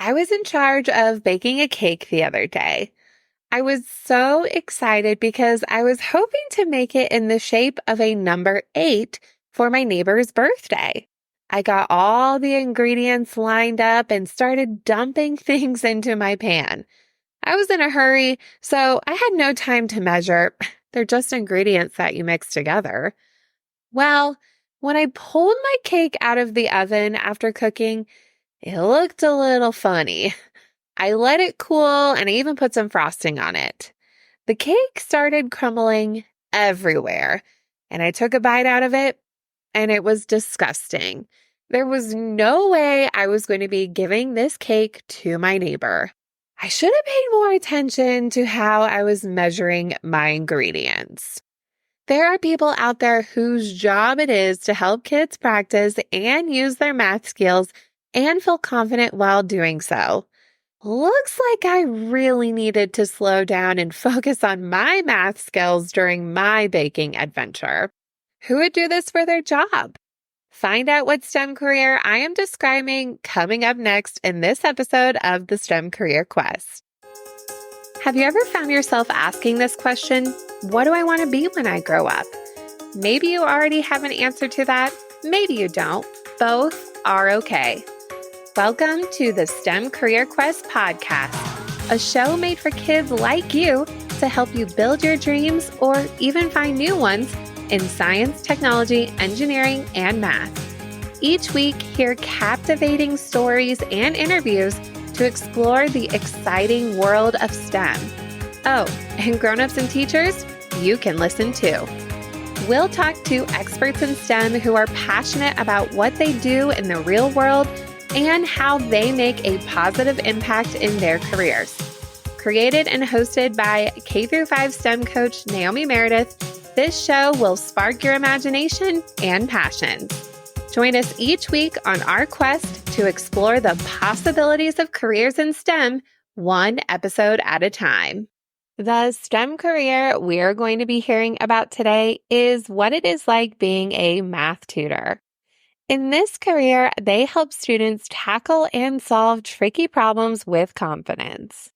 I was in charge of baking a cake the other day. I was so excited because I was hoping to make it in the shape of a number 8 for my neighbor's birthday. I got all the ingredients lined up and started dumping things into my pan. I was in a hurry, so I had no time to measure. They're just ingredients that you mix together. Well, when I pulled my cake out of the oven after cooking, it looked a little funny. I let it cool and I even put some frosting on it. The cake started crumbling everywhere, and I took a bite out of it, and it was disgusting. There was no way I was going to be giving this cake to my neighbor. I should have paid more attention to how I was measuring my ingredients. There are people out there whose job it is to help kids practice and use their math skills and feel confident while doing so. Looks like I really needed to slow down and focus on my math skills during my baking adventure. Who would do this for their job? Find out what STEM career I am describing coming up next in this episode of the STEM Career Quest. Have you ever found yourself asking this question? What do I want to be when I grow up? Maybe you already have an answer to that. Maybe you don't. Both are okay. Welcome to the STEM Career Quest podcast, a show made for kids like you to help you build your dreams or even find new ones in science, technology, engineering, and math. Each week, hear captivating stories and interviews to explore the exciting world of STEM. Oh, and grown-ups and teachers, you can listen too. We'll talk to experts in STEM who are passionate about what they do in the real world and how they make a positive impact in their careers. Created and hosted by K-5 STEM coach Naomi Meredith, this show will spark your imagination and passions. Join us each week on our quest to explore the possibilities of careers in STEM, one episode at a time. The STEM career we're going to be hearing about today is what it is like being a math tutor. In this career, they help students tackle and solve tricky problems with confidence.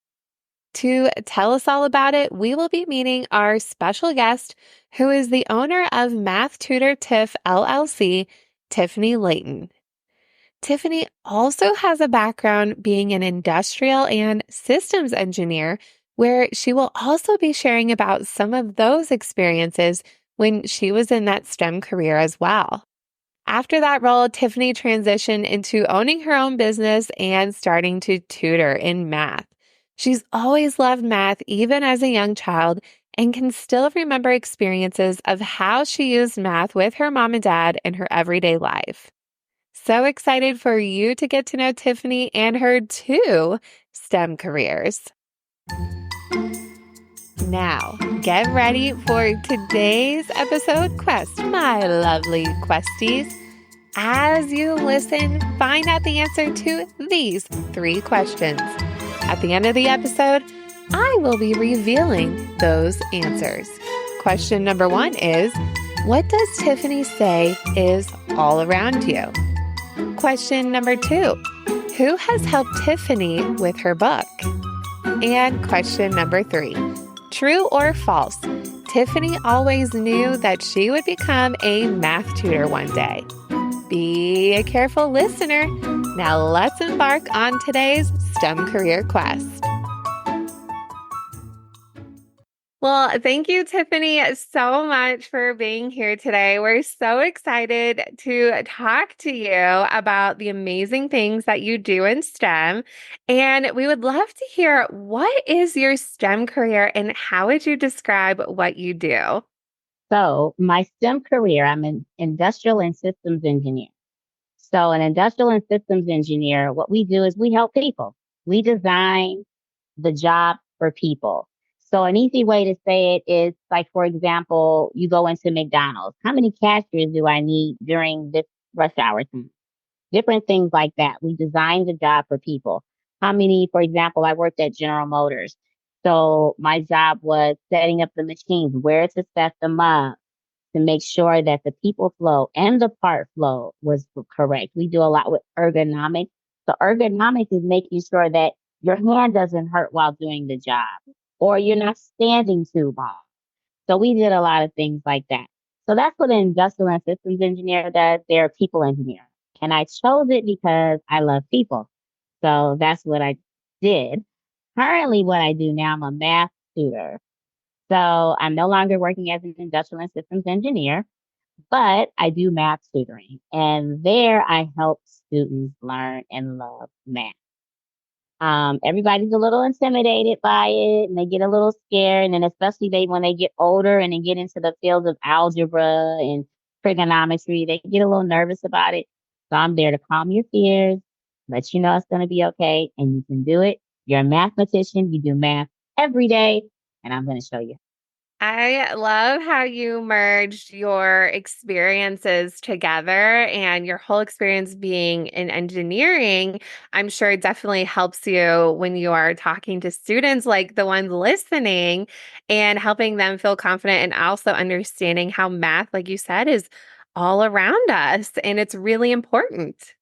To tell us all about it, we will be meeting our special guest, who is the owner of Math Tutor Tiff, LLC, Tiffany Layton. Tiffany also has a background being an industrial and systems engineer, where she will also be sharing about some of those experiences when she was in that STEM career as well. After that role, Tiffany transitioned into owning her own business and starting to tutor in math. She's always loved math, even as a young child, and can still remember experiences of how she used math with her mom and dad in her everyday life. So excited for you to get to know Tiffany and her 2 STEM careers. Now, get ready for today's episode quest, my lovely questies. As you listen, find out the answer to these 3 questions. At the end of the episode, I will be revealing those answers. Question number 1 is, what does Tiffany say is all around you? Question number 2, who has helped Tiffany with her book? And question number 3, true or false? Tiffany always knew that she would become a math tutor one day. Be a careful listener. Now let's embark on today's STEM Career Quest. Well, thank you, Tiffany, so much for being here today. We're so excited to talk to you about the amazing things that you do in STEM. And we would love to hear, what is your STEM career and how would you describe what you do? So my STEM career, I'm an industrial and systems engineer. So an industrial and systems engineer, what we do is we help people. We design the job for people. So an easy way to say it is like, for example, you go into McDonald's. How many cashiers do I need during this rush hour time? Different things like that. We design the job for people. How many, for example, I worked at General Motors. So my job was setting up the machines, where to set them up, to make sure that the people flow and the part flow was correct. We do a lot with ergonomics So ergonomics is making sure that your hand doesn't hurt while doing the job or you're not standing too long. So we did a lot of things like that. So that's what an industrial and systems engineer does. They're a people engineer. And I chose it because I love people. So that's what I did. Currently, what I do now, I'm a math tutor. So I'm no longer working as an industrial and systems engineer, but I do math tutoring. And there I help students learn and love math. Everybody's a little intimidated by it and they get a little scared. And then especially when they get older and they get into the fields of algebra and trigonometry, they get a little nervous about it. So I'm there to calm your fears, let you know it's going to be okay and you can do it. You're a mathematician. You do math every day and I'm going to show you. I love how you merged your experiences together and your whole experience being in engineering. I'm sure it definitely helps you when you are talking to students, like the ones listening, and helping them feel confident and also understanding how math, like you said, is all around us and it's really important.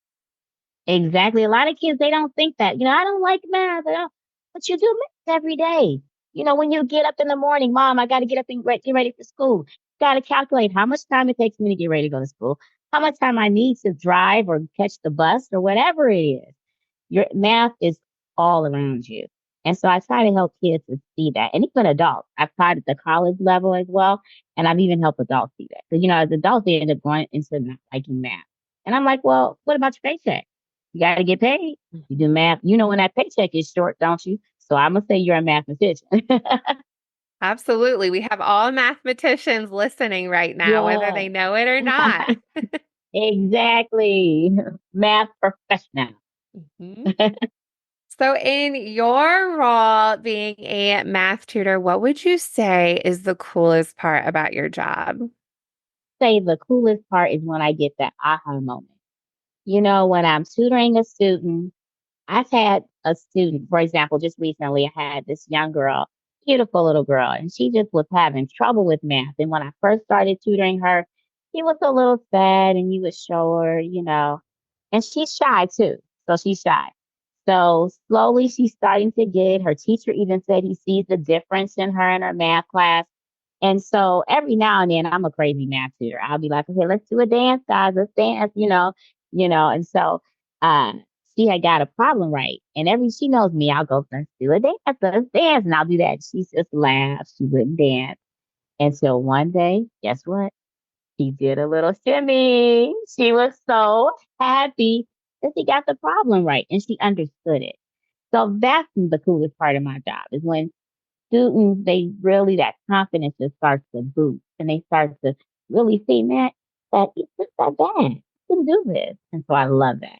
Exactly. A lot of kids, they don't think that. I don't like math. But you do math every day. When you get up in the morning, Mom, I got to get up and get ready for school. Got to calculate how much time it takes me to get ready to go to school, how much time I need to drive or catch the bus or whatever it is. Your math is all around you. And so I try to help kids to see that. And even adults. I've taught at the college level as well. And I've even helped adults see that. Because, as adults, they end up going into not liking math. And I'm like, well, what about your paycheck? You got to get paid. You do math. You know when that paycheck is short, don't you? So I'm going to say you're a mathematician. Absolutely. We have all mathematicians listening right now, whether Yeah, they know it or not. exactly. Math professional. Mhm. So, in your role being a math tutor, what would you say is the coolest part about your job? Say the coolest part is when I get that aha moment. When I'm tutoring a student, I've had a student, for example, just recently, I had this young girl, beautiful little girl, and she just was having trouble with math. And when I first started tutoring her, she was a little sad and you would show her, and she's shy too. So she's shy. So slowly she's starting to get it. Her teacher even said he sees the difference in her in her math class. And so every now and then I'm a crazy math tutor. I'll be like, okay, let's do a dance, guys. Let's dance. And so uh she had got a problem right. And every she knows me, I'll go, let's do a dance, let's dance. And I'll do that. She just laughed. She wouldn't dance. Until one day, guess what? She did a little shimmy. She was so happy that she got the problem right and she understood it. So that's the coolest part of my job is when students, they really, that confidence just starts to boost and they start to really see, man, that it's just that bad. I can do this. And so I love that.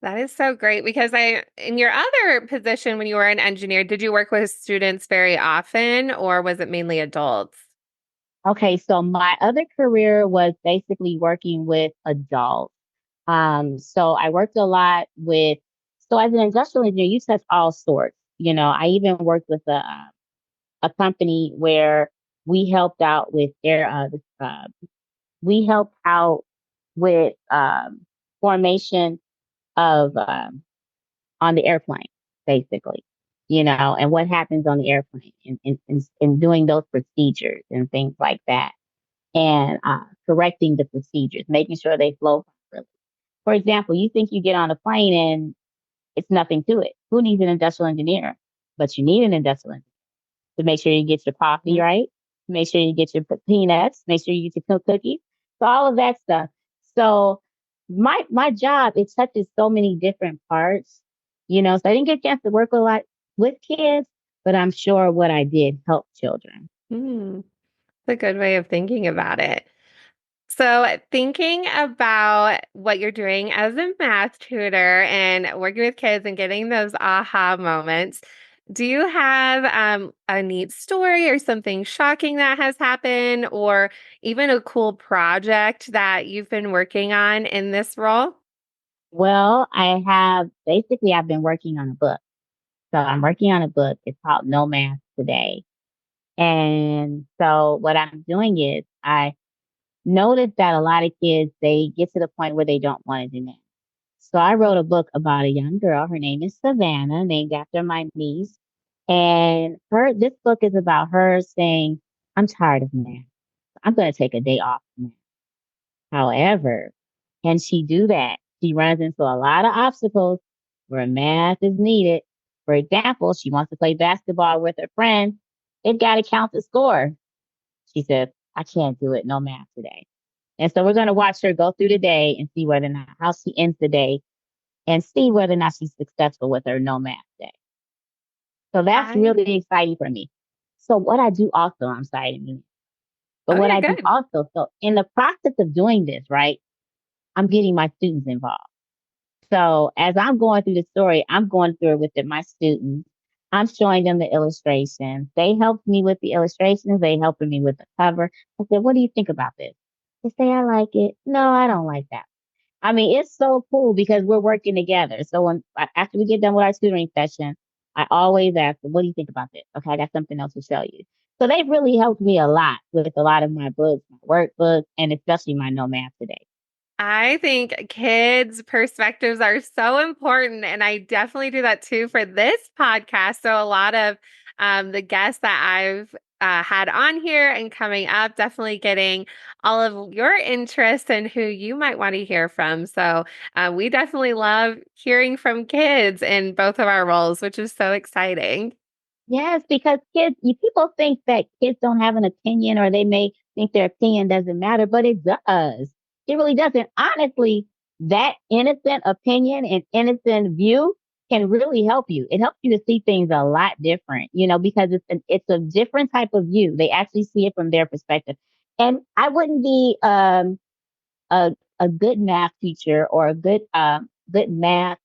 That is so great because in your other position when you were an engineer, did you work with students very often or was it mainly adults? Okay, so my other career was basically working with adults. So I worked a lot with, so as an industrial engineer, you touch all sorts. I even worked with a company where we helped out with we helped out with formation of on the airplane, basically, and what happens on the airplane and doing those procedures and things like that and correcting the procedures, making sure they flow properly. For example, you think you get on a plane and it's nothing to it. Who needs an industrial engineer? But you need an industrial engineer to make sure you get your coffee Mhm. right, make sure you get your peanuts, make sure you get your cookies, so all of that stuff. So my job, it touches so many different parts, So I didn't get a chance to work a lot with kids, but I'm sure what I did helped children. Hmm. That's a good way of thinking about it. So, thinking about what you're doing as a math tutor and working with kids and getting those aha moments, do you have a neat story or something shocking that has happened, or even a cool project that you've been working on in this role? Well, I've been working on a book. So I'm working on a book. It's called No Math Today. And so what I'm doing is I noticed that a lot of kids, they get to the point where they don't want to do math. So I wrote a book about a young girl. Her name is Savannah, named after my niece. And this book is about her saying, I'm tired of math. I'm going to take a day off from math. However, can she do that? She runs into a lot of obstacles where math is needed. For example, she wants to play basketball with her friends. They've got to count the score. She says, I can't do it. No math today. And so we're going to watch her go through the day and see whether or not how she ends the day and see whether or not she's successful with her no math day. So that's I, really exciting for me. So what I do also, I'm sorry, to me, but oh, what you're I do good. also, so in the process of doing this, right, I'm getting my students involved. So as I'm going through the story, I'm going through it with my students. I'm showing them the illustrations. They helped me with the illustrations. They helping me with the cover. I said, what do you think about this? They say, I like it. No, I don't like that. I mean, it's so cool because we're working together. So after we get done with our tutoring session, I always ask them, what do you think about this? Okay, I got something else to show you. So they've really helped me a lot with a lot of my books, my workbooks, and especially my No Math Today. I think kids' perspectives are so important. And I definitely do that too for this podcast. So, a lot of the guests that I've had on here and coming up, definitely getting all of your interests and who you might want to hear from. So, we definitely love hearing from kids in both of our roles, which is so exciting. Yes, because people think that kids don't have an opinion or they may think their opinion doesn't matter, but it does. It really doesn't. Honestly, that innocent opinion and innocent view can really help you. It helps you to see things a lot different, because it's a different type of view. They actually see it from their perspective. And I wouldn't be a a good math teacher or a good math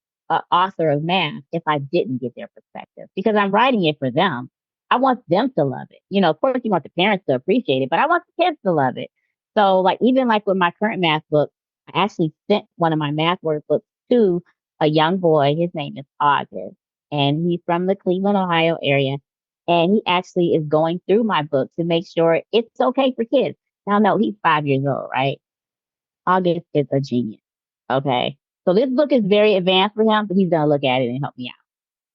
author of math if I didn't get their perspective because I'm writing it for them. I want them to love it. Of course, you want the parents to appreciate it, but I want the kids to love it. So, like even like with my current math book, I actually sent one of my math workbooks to a young boy. His name is August, and he's from the Cleveland, Ohio area. And he actually is going through my book to make sure it's okay for kids. Now, no, he's 5 years old, right? August is a genius. Okay. So this book is very advanced for him, but he's gonna look at it and help me out.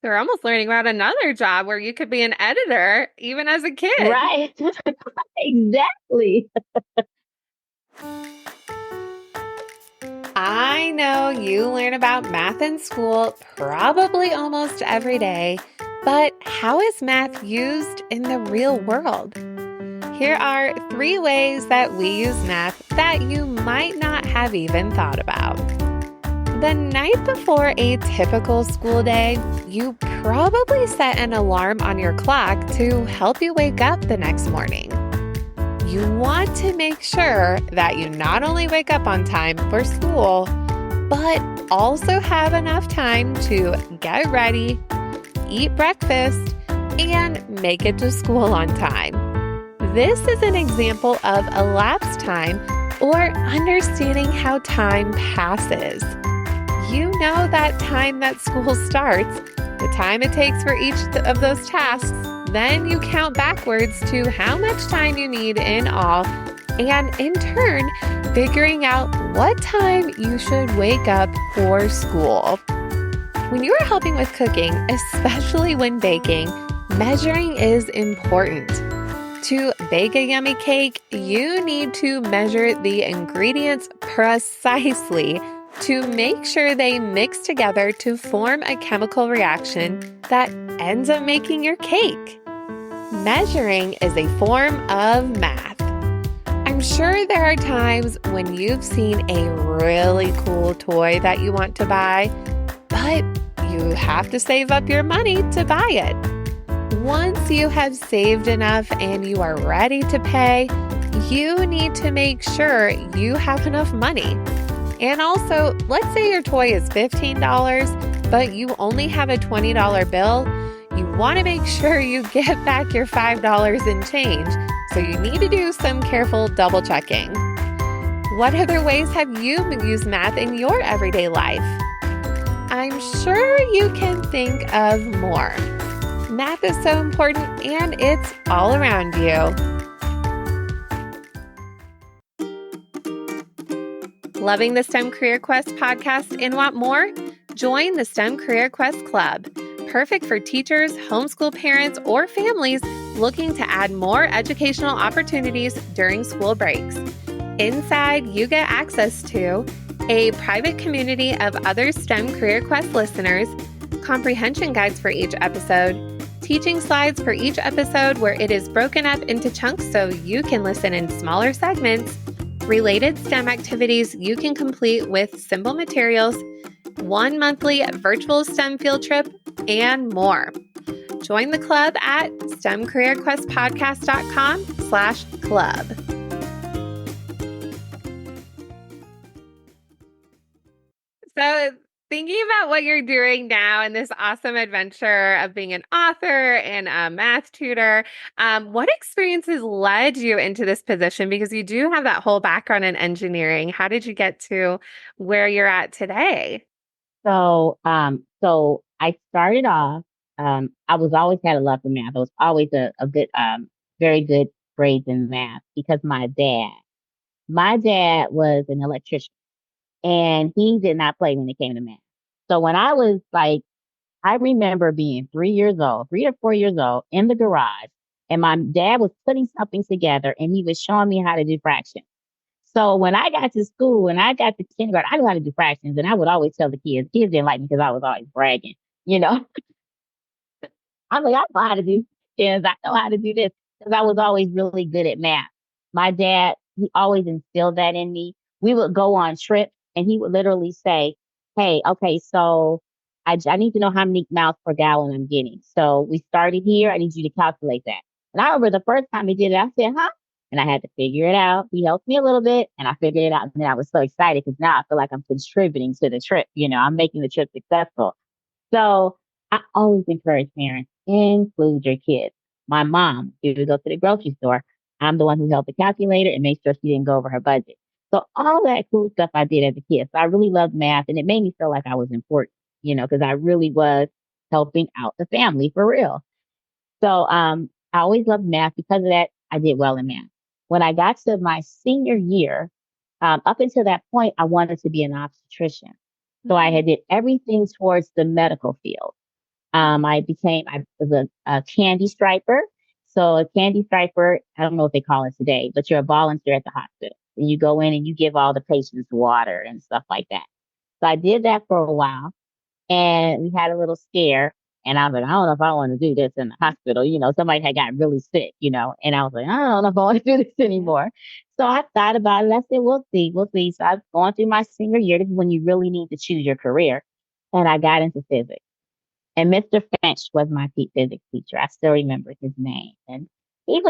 They're almost learning about another job where you could be an editor even as a kid. Right. Exactly. I know you learn about math in school probably almost every day, but how is math used in the real world? Here are 3 ways that we use math that you might not have even thought about. The night before a typical school day, you probably set an alarm on your clock to help you wake up the next morning. You want to make sure that you not only wake up on time for school, but also have enough time to get ready, eat breakfast, and make it to school on time. This is an example of elapsed time or understanding how time passes. You know that time that school starts, the time it takes for each of those tasks, then you count backwards to how much time you need in all, and in turn, figuring out what time you should wake up for school. When you are helping with cooking, especially when baking, measuring is important. To bake a yummy cake, you need to measure the ingredients precisely to make sure they mix together to form a chemical reaction that ends up making your cake. Measuring is a form of math. I'm sure there are times when you've seen a really cool toy that you want to buy, but you have to save up your money to buy it. Once you have saved enough and you are ready to pay, you need to make sure you have enough money. And also, let's say your toy is $15, but you only have a $20 bill. You want to make sure you get back your $5 in change, so you need to do some careful double checking. What other ways have you used math in your everyday life? I'm sure you can think of more. Math is so important and it's all around you. Loving the STEM Career Quest podcast and want more? Join the STEM Career Quest Club, perfect for teachers, homeschool parents, or families looking to add more educational opportunities during school breaks. Inside, you get access to a private community of other STEM Career Quest listeners, comprehension guides for each episode, teaching slides for each episode where it is broken up into chunks so you can listen in smaller segments, related STEM activities you can complete with simple materials, one monthly virtual STEM field trip, and more. Join the club at stemcareerquestpodcast.com/club. So thinking about what you're doing now and this awesome adventure of being an author and a math tutor, what experiences led you into this position? Because you do have that whole background in engineering. How did you get to where you're at today? So I started off, I was always had a love for math. I was always a good, very good grades in math because my dad was an electrician and he did not play when it came to math. So when I was like, I remember being 3 years old, 3 or 4 years old in the garage, and my dad was putting something together and he was showing me how to do fractions. So when I got to school and I got to kindergarten, I knew how to do fractions, and I would always tell the kids. Kids didn't like me because I was always bragging. You know, I'm like, I know how to do this. I know how to do this because I was always really good at math. My dad, he always instilled that in me. We would go on trips and he would literally say, "Hey, okay, so I need to know how many miles per gallon I'm getting. So we started here. I need you to calculate that." And I remember the first time he did it, I said, "Huh?" And I had to figure it out. He helped me a little bit and I figured it out. And then I was so excited because now I feel like I'm contributing to the trip. I'm making the trip successful. So I always encourage parents, include your kids. My mom, if we go to the grocery store, I'm the one who held the calculator and made sure she didn't go over her budget. So all that cool stuff I did as a kid. So I really loved math and it made me feel like I was important, because I really was helping out the family for real. So I always loved math. Because of that, I did well in math. When I got to my senior year, up until that point, I wanted to be an obstetrician. So I Mhm. had did everything towards the medical field. I was a candy striper. So a candy striper, I don't know what they call it today, but you're a volunteer at the hospital and you go in and you give all the patients water and stuff like that. So I did that for a while and we had a little scare. And I was like, I don't know if I want to do this in the hospital. Somebody had gotten really sick, and I was like, I don't know if I want to do this Yeah. anymore. So I thought about it. I said, we'll see, we'll see. So I was going through my senior year. This is when you really need to choose your career. And I got into physics. And Mr. Finch was my physics teacher. I still remember his name. And he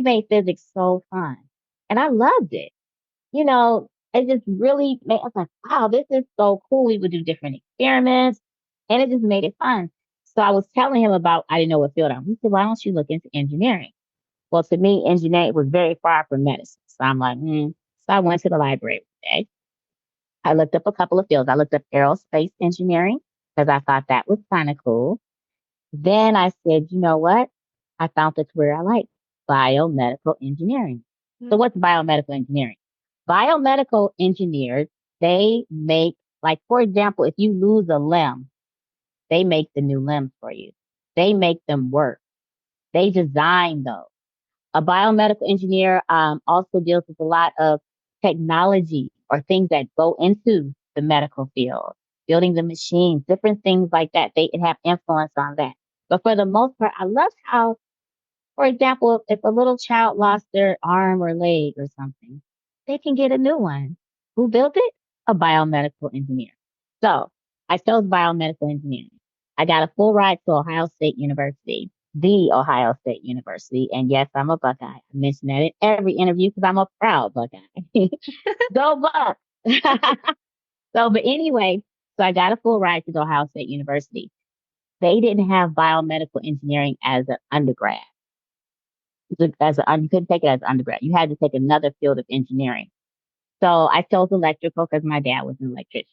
made physics so fun. And I loved it. It just really made, I was like, wow, this is so cool. We would do different experiments and it just made it fun. So I was telling him I didn't know what field I'm. He said, why don't you look into engineering? Well, to me, engineering was very far from medicine. So I'm like, hmm. So I went to the library one day. I looked up a couple of fields. I looked up aerospace engineering because I thought that was kind of cool. Then I said, you know what? I found the career I like, biomedical engineering. So what's biomedical engineering? Biomedical engineers, they make, like, for example, if you lose a limb, they make the new limbs for you. They make them work. They design those. A biomedical engineer also deals with a lot of technology or things that go into the medical field, building the machines, different things like that. They have influence on that. But for the most part, I love how, for example, if a little child lost their arm or leg or something, they can get a new one. Who built it? A biomedical engineer. So I chose biomedical engineering. I got a full ride to Ohio State University, the Ohio State University. And yes, I'm a Buckeye. I mention that in every interview because I'm a proud Buckeye. Go Bucks! But anyway, so I got a full ride to the Ohio State University. They didn't have biomedical engineering as an undergrad. You couldn't take it as an undergrad. You had to take another field of engineering. So I chose electrical because my dad was an electrician.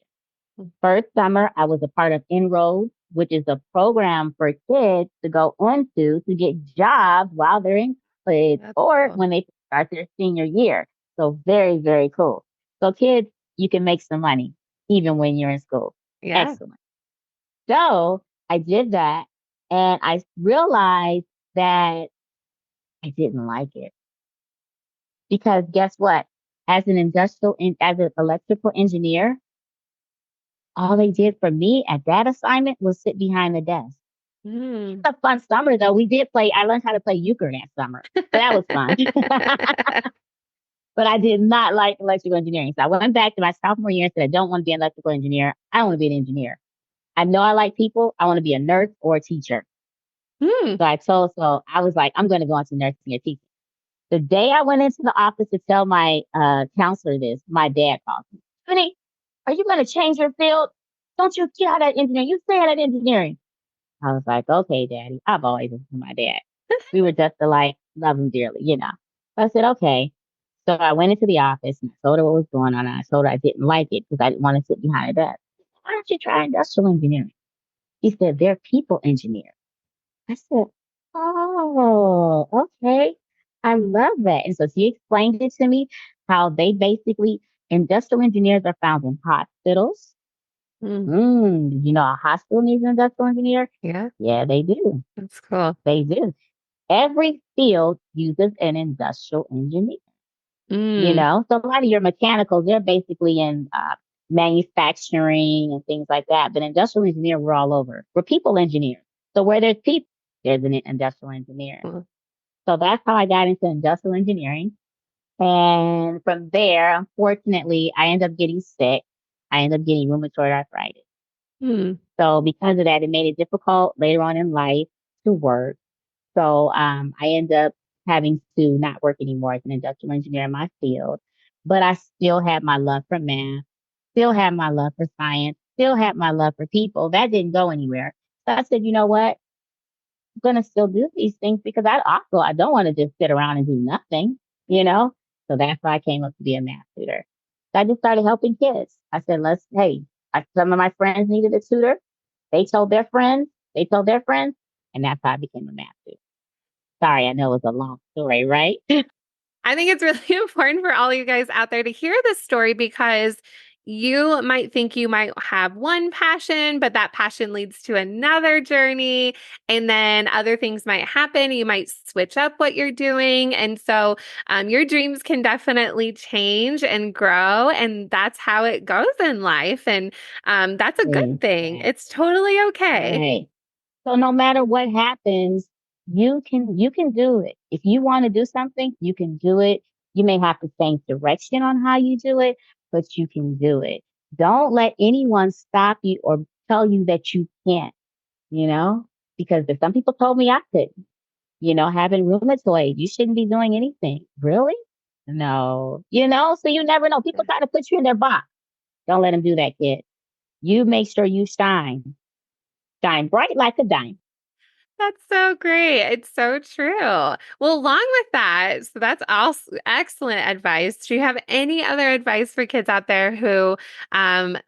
First summer, I was a part of Enroll, which is a program for kids to go into to get jobs while they're in college That's or cool. when they start their senior year. So very, very cool. So kids, you can make some money even when you're in school. Yeah. Excellent. So I did that and I realized that I didn't like it because guess what? As an electrical engineer, all they did for me at that assignment was sit behind the desk. Mm. A fun summer though. I learned how to play euchre that summer. So that was fun. But I did not like electrical engineering. So I went back to my sophomore year and said, I don't want to be an electrical engineer. I don't want to be an engineer. I know I like people. I want to be a nurse or a teacher. Hmm. So I was like, I'm going to go into nursing or teaching. The day I went into the office to tell my counselor this, my dad called me. Honey, are you going to change your field? Don't you get out of engineering? You stay out of engineering. I was like, okay, daddy. I've always listened to my dad. We were just alike, love him dearly, you know. So I said, okay. So I went into the office and I told her what was going on. And I told her I didn't like it because I didn't want to sit behind a desk. Why don't you try industrial engineering? He said, they're people engineers. I said, oh, okay. I love that. And so she explained it to me how industrial engineers are found in hospitals. Mm. Did you know a hospital needs an industrial engineer? Yeah, Yeah, they do. that's cool. They do. Every field uses an industrial engineer, you Mm. know? So a lot of your mechanicals, they're basically in manufacturing and things like that. But industrial engineer, we're all over. We're people engineers. So where there's people, there's an industrial engineer. Cool. So that's how I got into industrial engineering. And from there, unfortunately, I ended up getting sick. I ended up getting rheumatoid arthritis. Mm. So because of that, it made it difficult later on in life to work. So I ended up having to not work anymore as an industrial engineer in my field. But I still had my love for math, still had my love for science, still had my love for people. That didn't go anywhere. So I said, you know what? I'm gonna still do these things because I don't want to just sit around and do nothing, you know? So that's why I came up to be a math tutor. So I just started helping kids. I said, some of my friends needed a tutor. They told their friends, and that's how I became a math tutor. Sorry, I know it was a long story, right? I think it's really important for all you guys out there to hear this story because you might think you might have one passion, but that passion leads to another journey. And then other things might happen. You might switch up what you're doing. And so your dreams can definitely change and grow. And that's how it goes in life. And that's a good thing. Exactly. It's totally okay. Right. So no matter what happens, you can do it. If you want to do something, you can do it. You may have to change direction on how you do it, but you can do it. Don't let anyone stop you or tell you that you can't, you know? Because if some people told me I couldn't, having rheumatoid, you shouldn't be doing anything. Really? No. So you never know. People try to put you in their box. Don't let them do that, kid. You make sure you shine bright like a diamond. That's so great. It's so true. Well, along with that, so that's also excellent advice. Do you have any other advice for kids out there who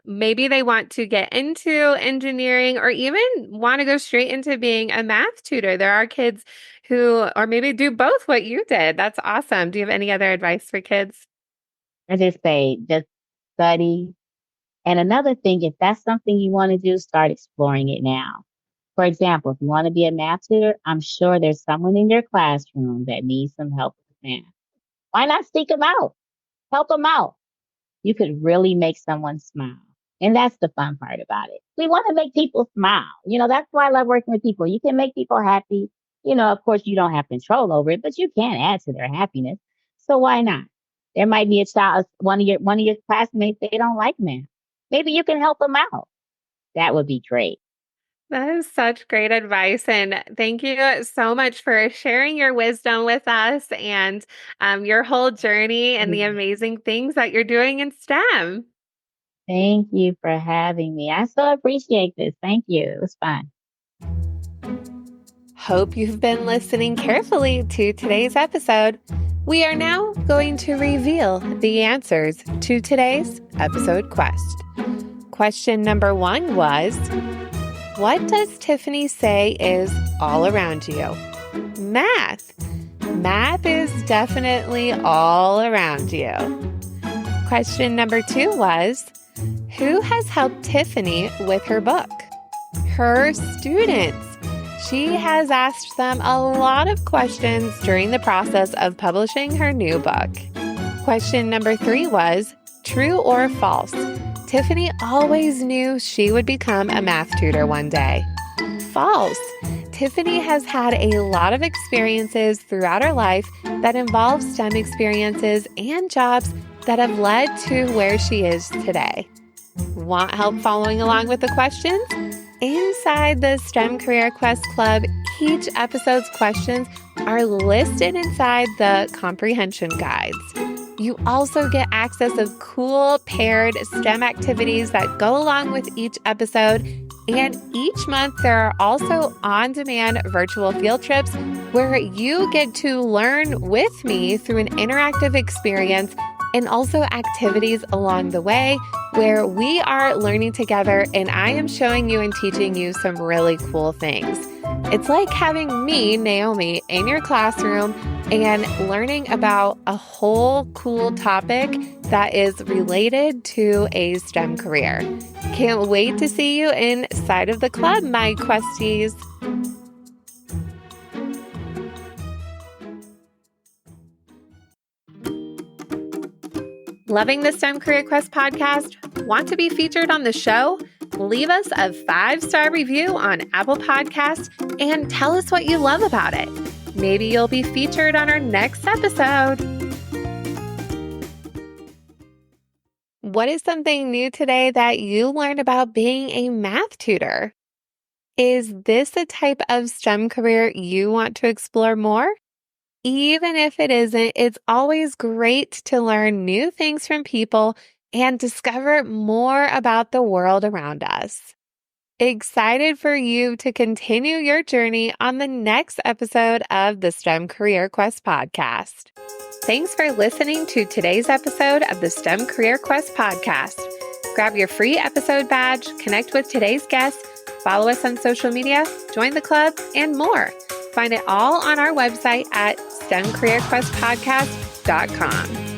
maybe they want to get into engineering or even want to go straight into being a math tutor? There are kids who, or maybe do both what you did. That's awesome. Do you have any other advice for kids? I just say, just study. And another thing, if that's something you want to do, start exploring it now. For example, if you want to be a math tutor, I'm sure there's someone in your classroom that needs some help with math. Why not seek them out? Help them out. You could really make someone smile. And that's the fun part about it. We want to make people smile. That's why I love working with people. You can make people happy. Of course, you don't have control over it, but you can add to their happiness. So why not? There might be a child, one of your classmates, they don't like math. Maybe you can help them out. That would be great. That is such great advice. And thank you so much for sharing your wisdom with us and your whole journey and the Mm. amazing things that you're doing in STEM. Thank you for having me. I so appreciate this. Thank you. It was fun. Hope you've been listening carefully to today's episode. We are now going to reveal the answers to today's episode quest. Question number 1 was, what does Tiffany say is all around you? Math. Math is definitely all around you. Question number 2 was, who has helped Tiffany with her book? Her students. She has asked them a lot of questions during the process of publishing her new book. Question number 3 was, true or false? Tiffany always knew she would become a math tutor one day. False. Tiffany has had a lot of experiences throughout her life that involve STEM experiences and jobs that have led to where she is today. Want help following along with the questions? Inside the STEM Career Quest Club, each episode's questions are listed inside the comprehension guides. You also get access of cool paired STEM activities that go along with each episode. And each month, there are also on-demand virtual field trips where you get to learn with me through an interactive experience and also activities along the way where we are learning together and I am showing you and teaching you some really cool things. It's like having me, Naomi, in your classroom and learning about a whole cool topic that is related to a STEM career. Can't wait to see you inside of the club, my questies. Loving the STEM Career Quest podcast? Want to be featured on the show? Leave us a 5-star review on Apple Podcasts and tell us what you love about it. Maybe you'll be featured on our next episode. What is something new today that you learned about being a math tutor? Is this a type of STEM career you want to explore more? Even if it isn't, it's always great to learn new things from people and discover more about the world around us. Excited for you to continue your journey on the next episode of the STEM Career Quest podcast. Thanks for listening to today's episode of the STEM Career Quest podcast. Grab your free episode badge, connect with today's guest, follow us on social media, join the club, and more. Find it all on our website at STEMCareerQuestPodcast.com.